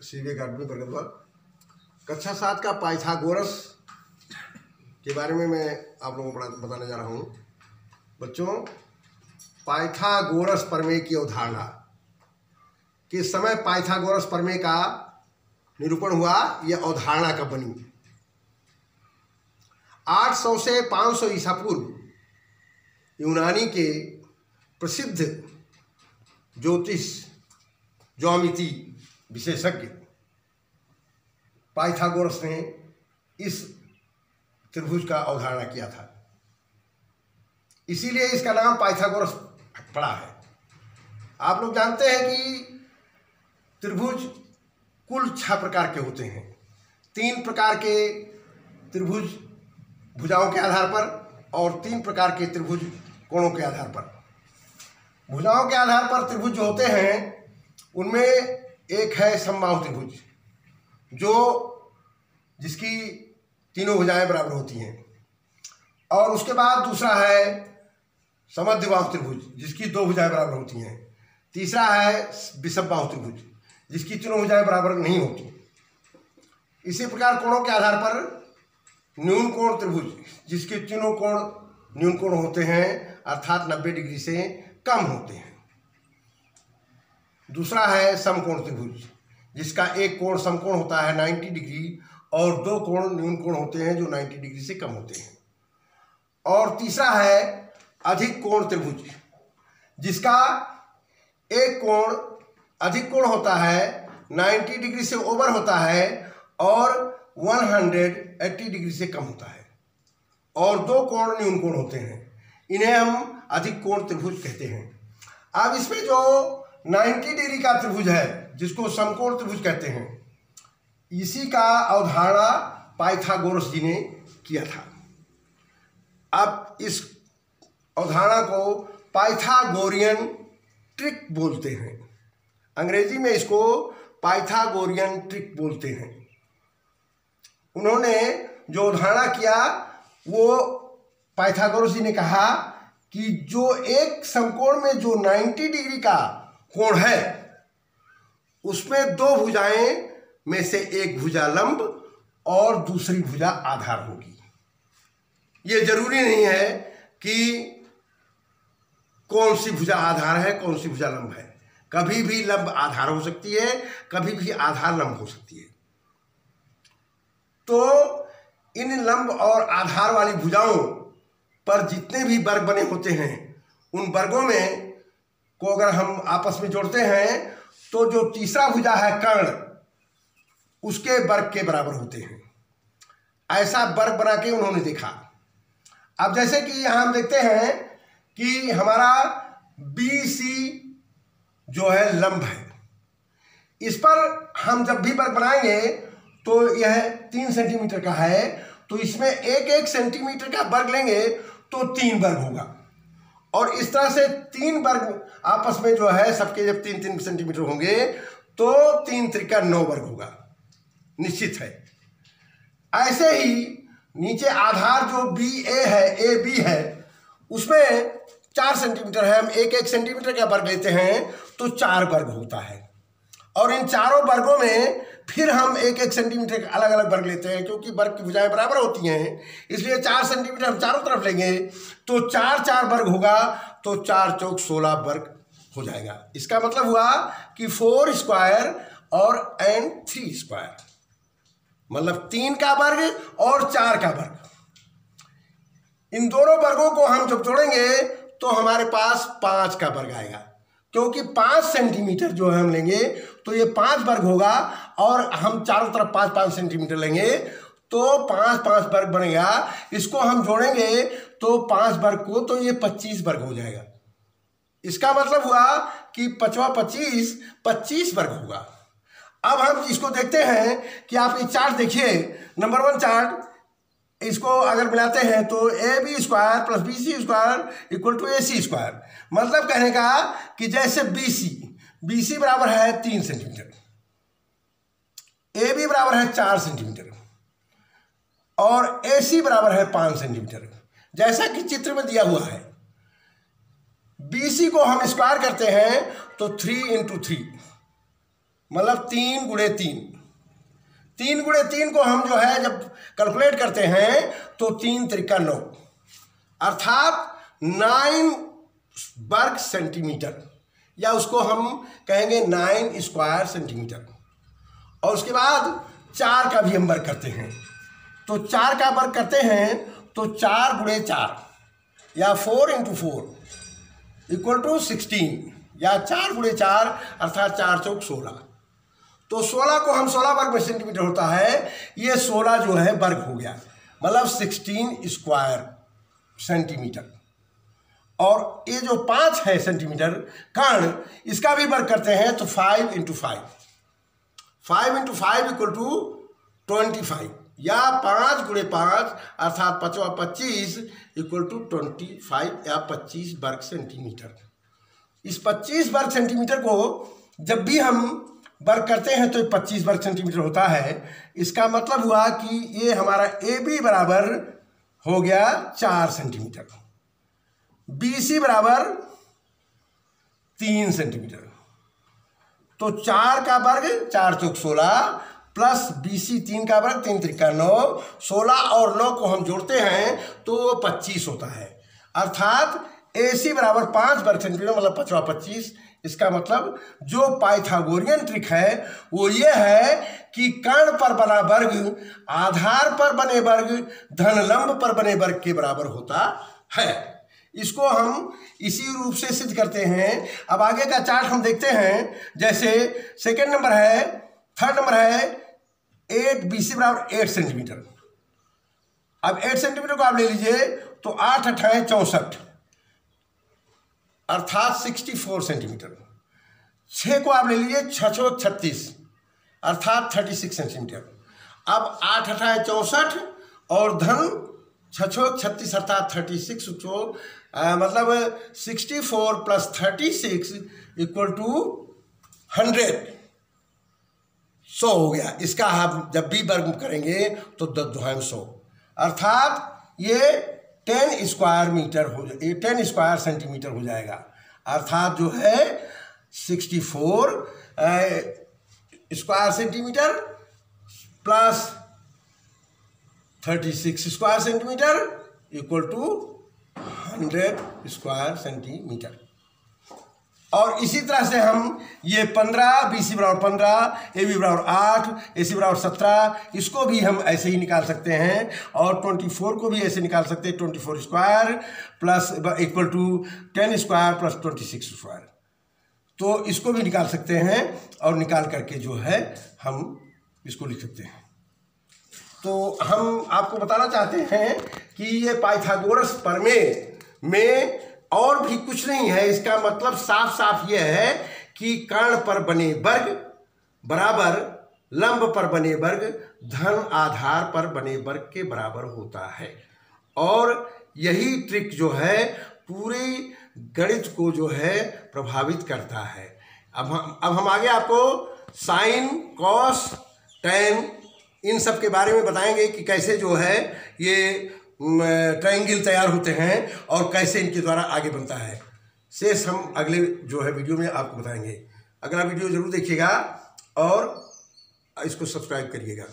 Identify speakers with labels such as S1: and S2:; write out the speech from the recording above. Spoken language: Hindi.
S1: CV academy बरगदवाल। कक्षा 7 का पाइथागोरस के बारे में मैं आप लोगों को बताने जा रहा हूँ। बच्चों, पाइथागोरस प्रमेय की अवधारणा किस समय पाइथागोरस प्रमेय का निरूपण हुआ, यह अवधारणा कब बनी? 800 से 500 ईसा पूर्व यूनानी के प्रसिद्ध ज्यामिति विशेषज्ञ पाइथागोरस ने इस त्रिभुज का अवधारणा किया था, इसीलिए इसका नाम पाइथागोरस पड़ा है। आप लोग जानते हैं कि त्रिभुज कुल 6 प्रकार के होते हैं। 3 प्रकार के त्रिभुज भुजाओं के आधार पर और 3 प्रकार के त्रिभुज कोणों के आधार पर। भुजाओं के आधार पर त्रिभुज जो होते हैं उनमें एक है समबाहु त्रिभुज, जिसकी तीनों भुजाएं बराबर होती हैं, और उसके बाद दूसरा है समद्विबाहु त्रिभुज, जिसकी 2 भुजाएं बराबर होती हैं। तीसरा है विषमबाहु त्रिभुज, जिसकी तीनों भुजाएं बराबर नहीं होती। इसी प्रकार कोणों के आधार पर न्यून कोण त्रिभुज, जिसके तीनों कोण न्यून कोण होते हैं, अर्थात 90 डिग्री से कम होते हैं। दूसरा है समकोण त्रिभुज, जिसका एक कोण समकोण होता है 90 डिग्री और 2 कोण न्यून कोण होते हैं जो 90 डिग्री से कम होते हैं। और तीसरा है अधिक कोण त्रिभुज, जिसका एक कोण अधिक कोण होता है 90 डिग्री से ओवर होता है और 180 डिग्री से कम होता है, और 2 कोण न्यून कोण होते हैं। इन्हें हम अधिक कोण त्रिभुज कहते हैं। अब इसमें जो 90 डिग्री का त्रिभुज है, जिसको समकोण त्रिभुज कहते हैं, इसी का अवधारणा पाइथागोरस जी ने किया था। अब इस अवधारणा को पाइथागोरियन ट्रिक बोलते हैं। अंग्रेजी में इसको पाइथागोरियन ट्रिक बोलते हैं। उन्होंने जो अवधारणा किया वो पाइथागोरस जी ने कहा कि जो एक समकोण में जो 90 डिग्री का कोण है उसमें 2 भुजाएं में से एक भुजा लंब और दूसरी भुजा आधार होगी। ये जरूरी नहीं है कि कौन सी भुजा आधार है कौन सी भुजा लंब है। कभी भी लंब आधार हो सकती है, कभी भी आधार लंब हो सकती है। तो इन लंब और आधार वाली भुजाओं पर जितने भी वर्ग बने होते हैं, उन वर्गों में को अगर हम आपस में जोड़ते हैं तो जो तीसरा भुजा है कर्ण, उसके वर्ग के बराबर होते हैं। ऐसा वर्ग बना के उन्होंने देखा। अब जैसे कि यहां हम देखते हैं कि हमारा BC जो है लंब है, इस पर हम जब भी वर्ग बनाएंगे तो यह 3 सेंटीमीटर का है, तो इसमें 1-1 सेंटीमीटर का वर्ग लेंगे तो 3 वर्ग होगा। और इस तरह से 3 वर्ग आपस में जो है सबके जब 3-3 सेंटीमीटर होंगे तो 3 त्रिका 9 वर्ग होगा, निश्चित है। ऐसे ही नीचे आधार जो BA है, AB है, उसमें 4 सेंटीमीटर है। हम 1-1 सेंटीमीटर का वर्ग लेते हैं तो 4 वर्ग होता है। और इन चारों वर्गों में फिर हम 1-1 सेंटीमीटर का अलग अलग वर्ग लेते हैं, क्योंकि वर्ग की भुजाएं बराबर होती हैं, इसलिए 4 सेंटीमीटर हम चारों तरफ लेंगे तो 4-4 वर्ग होगा, तो 4 चौक 16 वर्ग हो जाएगा। इसका मतलब हुआ कि 4 स्क्वायर और 3 स्क्वायर, मतलब 3 का वर्ग और 4 का वर्ग। इन दोनों वर्गों को हम जब जोड़ेंगे तो हमारे पास 5 का वर्ग आएगा, क्योंकि 5 सेंटीमीटर जो हम लेंगे तो ये 5 वर्ग होगा, और हम चारों तरफ 5-5 सेंटीमीटर लेंगे तो 5-5 वर्ग बनेगा। इसको हम जोड़ेंगे तो 5 वर्ग को तो ये 25 वर्ग हो जाएगा। इसका मतलब हुआ कि 25 वर्ग होगा। अब हम इसको देखते हैं कि आप ये चार्ट देखिए, नंबर 1 चार्ट, इसको अगर मिलाते हैं तो AB square plus BC square equal to AC square. मतलब कहने का कि जैसे BC बराबर है 3 सेंटीमीटर, AB बराबर है 4 सेंटीमीटर और AC बराबर है 5 सेंटीमीटर, जैसा कि चित्र में दिया हुआ है। BC को हम स्क्वायर करते हैं तो 3 × 3 मतलब 3 गुणे 3, 3 गुणे 3 को हम जो है जब कैलकुलेट करते हैं तो 3 त्रिका 9, अर्थात 9 वर्ग सेंटीमीटर, या उसको हम कहेंगे 9 स्क्वायर सेंटीमीटर। और उसके बाद 4 का भी हम वर्ग करते हैं, तो 4 का वर्ग करते हैं तो 4 गुणे 4 या 4 × 4 इक्वल टू 16, या 4 गुणे 4 अर्थात 4 चौक 16। तो 16 को हम 16 वर्ग में सेंटीमीटर होता है, ये 16 जो है वर्ग हो गया, मतलब 16 स्क्वायर सेंटीमीटर। और ये जो 5 है सेंटीमीटर कर्ण, इसका भी वर्ग करते हैं तो 5 × 5, 5 × 5 इक्वल टू 25, या 5 गुणे 5 अर्थात 5 × 25 इक्वल टू 25 या 25 वर्ग सेंटीमीटर। इस 25 वर्ग सेंटीमीटर को जब भी हम वर्ग करते हैं तो 25 वर्ग सेंटीमीटर होता है। इसका मतलब हुआ कि ये हमारा AB बराबर हो गया 4 सेंटीमीटर, BC बराबर 3 सेंटीमीटर। तो 4 का वर्ग 4 चौक 16 प्लस BC 3 का वर्ग 3 त्रिका 9, 16 और 9 को हम जोड़ते हैं तो 25 होता है, अर्थात AC बराबर 5 वर्ग सेंटीमीटर, मतलब 5 × 25। इसका मतलब जो पाइथागोरियन ट्रिक है वो ये है कि कर्ण पर बना वर्ग आधार पर बने वर्ग धन लंब पर बने वर्ग के बराबर होता है। इसको हम इसी रूप से सिद्ध करते हैं। अब आगे का चार्ट हम देखते हैं। जैसे सेकेंड नंबर है, थर्ड नंबर है 8 BC बराबर 8 सेंटीमीटर। अब 8 सेंटीमीटर को आप ले लीजिए तो 8 × 8 = 64 अर्थात 64 सेंटीमीटर। 6 को आप ले लीजिए 6 × 36 अर्थात 36 सेंटीमीटर। अब 8 × 8 = 64 और धन 6 × 36 अर्थात 36 को मतलब 64 + 36 इक्वल टू 100, 100 हो गया। इसका आप जब भी वर्ग करेंगे तो 10 × 100 अर्थात ये 10 स्क्वायर मीटर हो, 10 स्क्वायर सेंटीमीटर हो जाएगा, अर्थात जो है 64 square centimetre plus 36 square centimetre equal to 100 square centimetre. और इसी तरह से हम ये 15 BC बराबर 15, AB बराबर 8, AC बराबर 17, इसको भी हम ऐसे ही निकाल सकते हैं। और 24 को भी ऐसे निकाल सकते हैं, 24 square plus equal to 10 square plus 26 square. तो इसको भी निकाल सकते हैं और निकाल करके जो है हम इसको लिख सकते हैं। तो हम आपको बताना चाहते हैं कि ये पाइथागोरस प्रमेय में और भी कुछ नहीं है। इसका मतलब साफ साफ ये है कि कर्ण पर बने वर्ग बराबर लंब पर बने वर्ग धन आधार पर बने वर्ग के बराबर होता है। और यही ट्रिक जो है पूरी गणित को जो है प्रभावित करता है। अब हम आगे आपको साइन, कॉस, टैन इन सब के बारे में बताएंगे कि कैसे जो है ये ट्रायंगल तैयार होते हैं और कैसे इनके द्वारा आगे बनता है। शेष हम अगले जो है वीडियो में आपको बताएंगे। अगला वीडियो जरूर देखिएगा और इसको सब्सक्राइब करिएगा।